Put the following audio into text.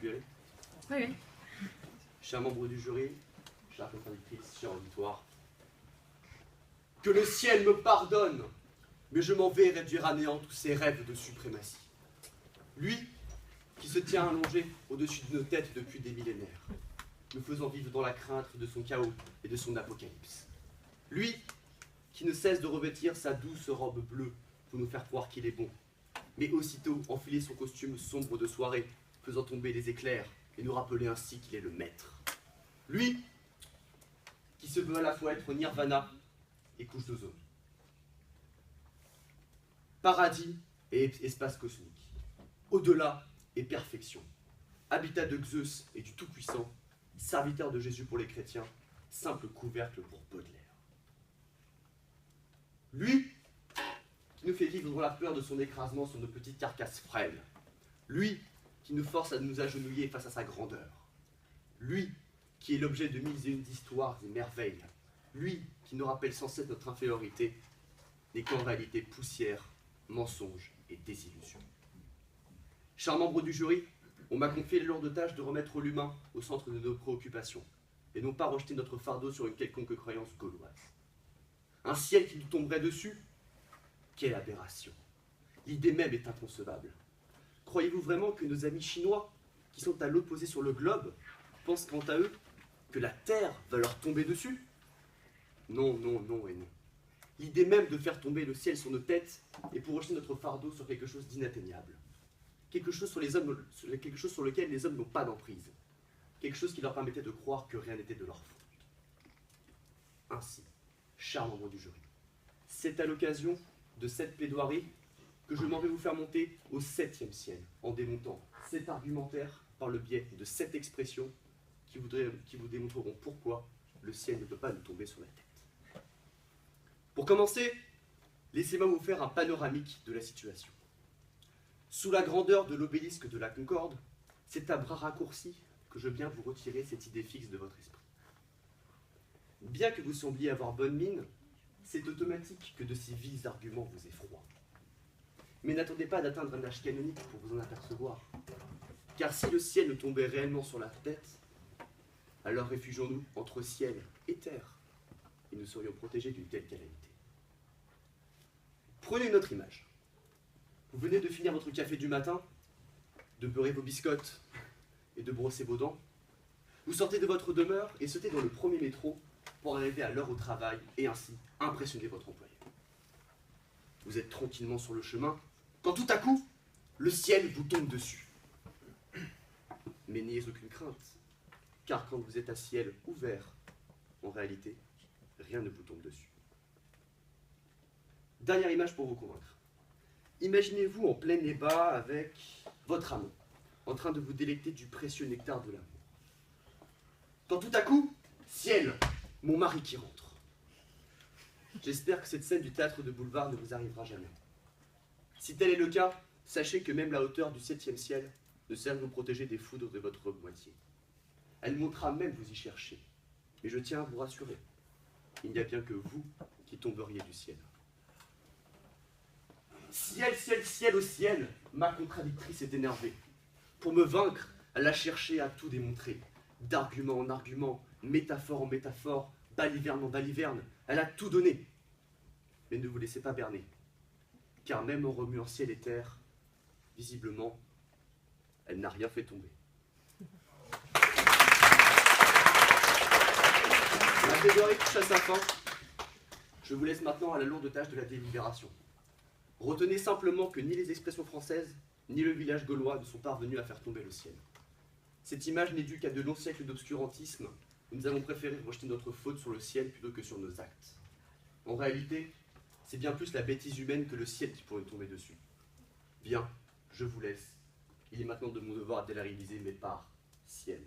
puis y aller? Oui, oui. Chers membres du jury, chers contradictrices, chers auditoires, que le ciel me pardonne, mais je m'en vais réduire à néant tous ces rêves de suprématie. Lui, qui se tient allongé au-dessus de nos têtes depuis des millénaires, nous faisant vivre dans la crainte de son chaos et de son apocalypse. Lui, qui ne cesse de revêtir sa douce robe bleue pour nous faire croire qu'il est bon, mais aussitôt enfiler son costume sombre de soirée, faisant tomber les éclairs et nous rappeler ainsi qu'il est le maître. Lui, qui se veut à la fois être Nirvana et couche d'ozone. Paradis et espace cosmique. Au-delà et perfection. Habitat de Zeus et du Tout-Puissant. Serviteur de Jésus pour les chrétiens. Simple couvercle pour Baudelaire. Lui, qui nous fait vivre dans la peur de son écrasement sur nos petites carcasses frêles. Lui, qui nous force à nous agenouiller face à sa grandeur. Lui, qui est l'objet de mille et une histoires et merveilles. Lui, qui nous rappelle sans cesse notre infériorité, n'est qu'en réalité poussière, mensonge et désillusion. Chers membres du jury, on m'a confié la lourde tâche de remettre l'humain au centre de nos préoccupations, et non pas rejeter notre fardeau sur une quelconque croyance gauloise. Un ciel qui nous tomberait dessus? Quelle aberration! L'idée même est inconcevable. Croyez-vous vraiment que nos amis chinois, qui sont à l'opposé sur le globe, pensent quant à eux que la Terre va leur tomber dessus? Non, non, non et non. L'idée même de faire tomber le ciel sur nos têtes est pour rejeter notre fardeau sur quelque chose d'inatteignable. Quelque chose sur lequel les hommes n'ont pas d'emprise. Quelque chose qui leur permettait de croire que rien n'était de leur faute. Ainsi, chers membres du jury, c'est à l'occasion de cette plaidoirie que je m'en vais vous faire monter au 7e ciel, en démontant 7 argumentaires par le biais de 7 expressions qui vous démontreront pourquoi le ciel ne peut pas nous tomber sur la tête. Pour commencer, laissez-moi vous faire un panoramique de la situation. Sous la grandeur de l'obélisque de la Concorde, c'est à bras raccourcis que je viens vous retirer cette idée fixe de votre esprit. Bien que vous sembliez avoir bonne mine, c'est automatique que de si vils arguments vous effroient. Mais n'attendez pas d'atteindre un âge canonique pour vous en apercevoir. Car si le ciel nous tombait réellement sur la tête, alors réfugions-nous entre ciel et terre, et nous serions protégés d'une telle calamité. Prenez une autre image. Vous venez de finir votre café du matin, de beurrer vos biscottes et de brosser vos dents. Vous sortez de votre demeure et sautez dans le premier métro pour arriver à l'heure au travail et ainsi impressionner votre employeur. Vous êtes tranquillement sur le chemin quand tout à coup, le ciel vous tombe dessus. Mais n'ayez aucune crainte, car quand vous êtes à ciel ouvert, en réalité, rien ne vous tombe dessus. Dernière image pour vous convaincre. Imaginez-vous en plein débat avec votre amant, en train de vous délecter du précieux nectar de l'amour. Quand tout à coup, ciel, mon mari qui rentre. J'espère que cette scène du théâtre de boulevard ne vous arrivera jamais. Si tel est le cas, sachez que même la hauteur du 7e ciel ne sert à vous protéger des foudres de votre moitié. Elle montera même vous y chercher. Mais je tiens à vous rassurer, il n'y a bien que vous qui tomberiez du ciel. Ciel, ciel, ciel au ciel, ma contradictrice est énervée. Pour me vaincre, elle a cherché à tout démontrer. D'argument en argument, métaphore en métaphore, baliverne en baliverne, elle a tout donné. Mais ne vous laissez pas berner, car même en remuant ciel et terre, visiblement, elle n'a rien fait tomber. La plaidoirie touche à sa fin. Je vous laisse maintenant à la lourde tâche de la délibération. Retenez simplement que ni les expressions françaises, ni le village gaulois ne sont parvenus à faire tomber le ciel. Cette image n'est due qu'à de longs siècles d'obscurantisme, où nous avons préféré rejeter notre faute sur le ciel plutôt que sur nos actes. En réalité, c'est bien plus la bêtise humaine que le ciel qui pourrait tomber dessus. Bien, je vous laisse. Il est maintenant de mon devoir de la réaliser mes parts, ciel.